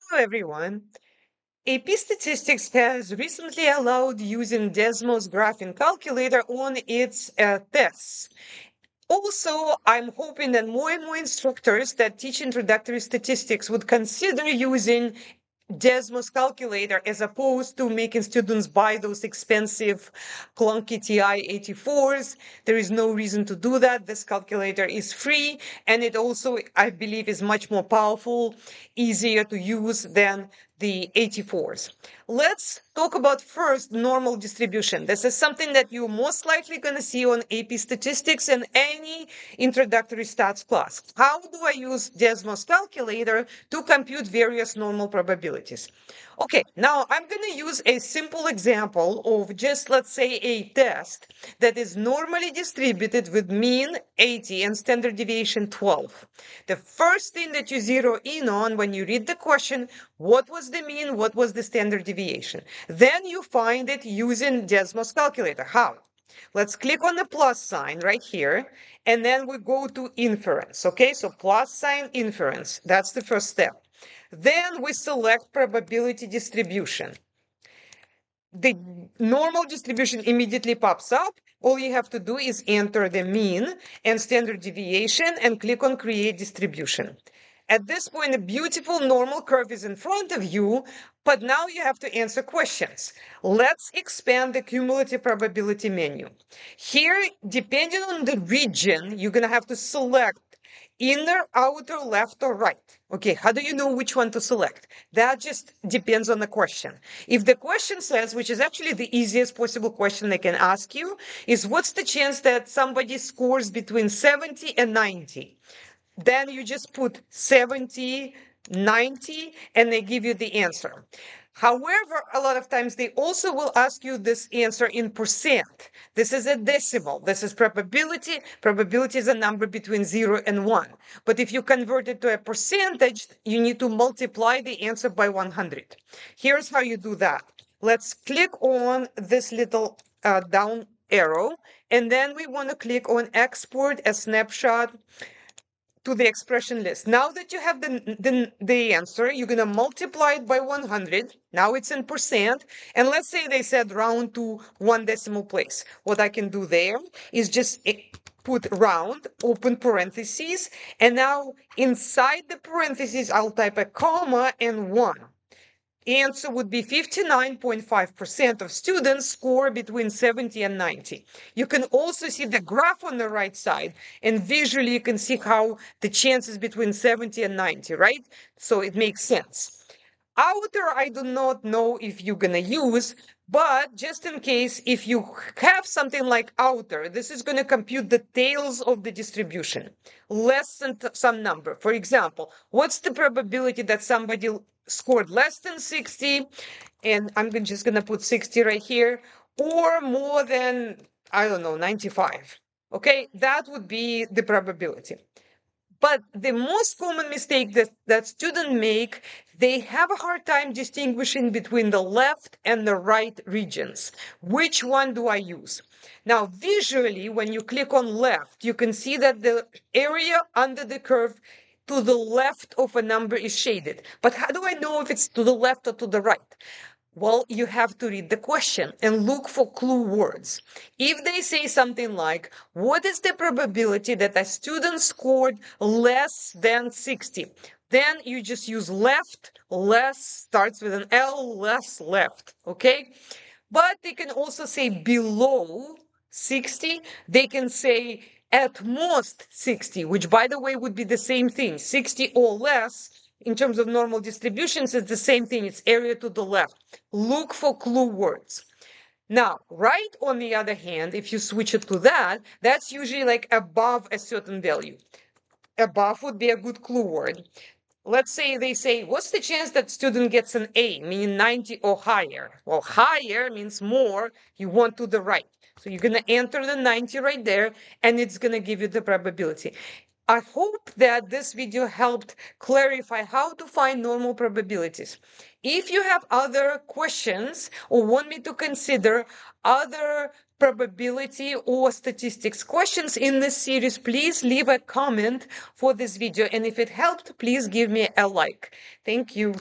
Hello, everyone. AP Statistics has recently allowed using Desmos graphing calculator on its tests. Also, I'm hoping that more and more instructors that teach introductory statistics would consider using Desmos calculator as opposed to making students buy those expensive clunky TI-84s. There is no reason to do that. This calculator is free, and it also, I believe, is much more powerful, easier to use than the 84s. Let's talk about first normal distribution. This is something that you're most likely going to see on AP Statistics and any introductory stats class. How do I use Desmos calculator to compute various normal probabilities? Okay, now I'm going to use a simple example of just, let's say, a test that is normally distributed with mean 80 and standard deviation 12. The first thing that you zero in on when you read the question, what was the mean, what was the standard deviation? Then you find it using Desmos calculator. How? Let's click on the plus sign right here, and then we go to inference. Okay, so plus sign inference. That's the first step. Then we select probability distribution. The normal distribution immediately pops up. All you have to do is enter the mean and standard deviation and click on create distribution. At this point, a beautiful normal curve is in front of you, but now you have to answer questions. Let's expand the cumulative probability menu. Here, depending on the region, you're going to have to select inner, outer, left, or right. Okay, how do you know which one to select? That just depends on the question. If the question says, which is actually the easiest possible question they can ask you, is what's the chance that somebody scores between 70 and 90? Then you just put 70, 90, and they give you the answer. However, a lot of times they also will ask you this answer in percent. This is a decimal. This is probability. Probability is a number between 0 and 1. But if you convert it to a percentage, you need to multiply the answer by 100. Here's how you do that. Let's click on this little down arrow, and then we want to click on export a snapshot to the expression list. Now that you have the answer, you're going to multiply it by 100. Now it's in percent. And let's say they said round to one decimal place. What I can do there is just put round, open parentheses. And now inside the parentheses, I'll type a comma and 1. Answer would be 59.5% of students score between 70 and 90. You can also see the graph on the right side, and visually you can see how the chances between 70 and 90, right? So it makes sense. Outer, I do not know if you're going to use, but just in case, if you have something like outer, this is going to compute the tails of the distribution, less than some number. For example, what's the probability that somebody scored less than 60, and I'm just going to put 60 right here, or more than, I don't know, 95. Okay, that would be the probability. But the most common mistake that students make, they have a hard time distinguishing between the left and the right regions. Which one do I use? Now, visually, when you click on left, you can see that the area under the curve to the left of a number is shaded. But how do I know if it's to the left or to the right? Well, you have to read the question and look for clue words. If they say something like, what is the probability that a student scored less than 60? Then you just use left, less, starts with an L, less, left, okay? But they can also say below 60. They can say at most 60, which by the way would be the same thing, 60 or less. In terms of normal distributions, it's the same thing. It's area to the left. Look for clue words. Now, right on the other hand, if you switch it to that, that's usually like above a certain value. Above would be a good clue word. Let's say they say, what's the chance that student gets an A, meaning 90 or higher? Well, higher means more, you want to the right. So you're going to enter the 90 right there, and it's going to give you the probability. I hope that this video helped clarify how to find normal probabilities. If you have other questions or want me to consider other probability or statistics questions in this series, please leave a comment for this video. And if it helped, please give me a like. Thank you.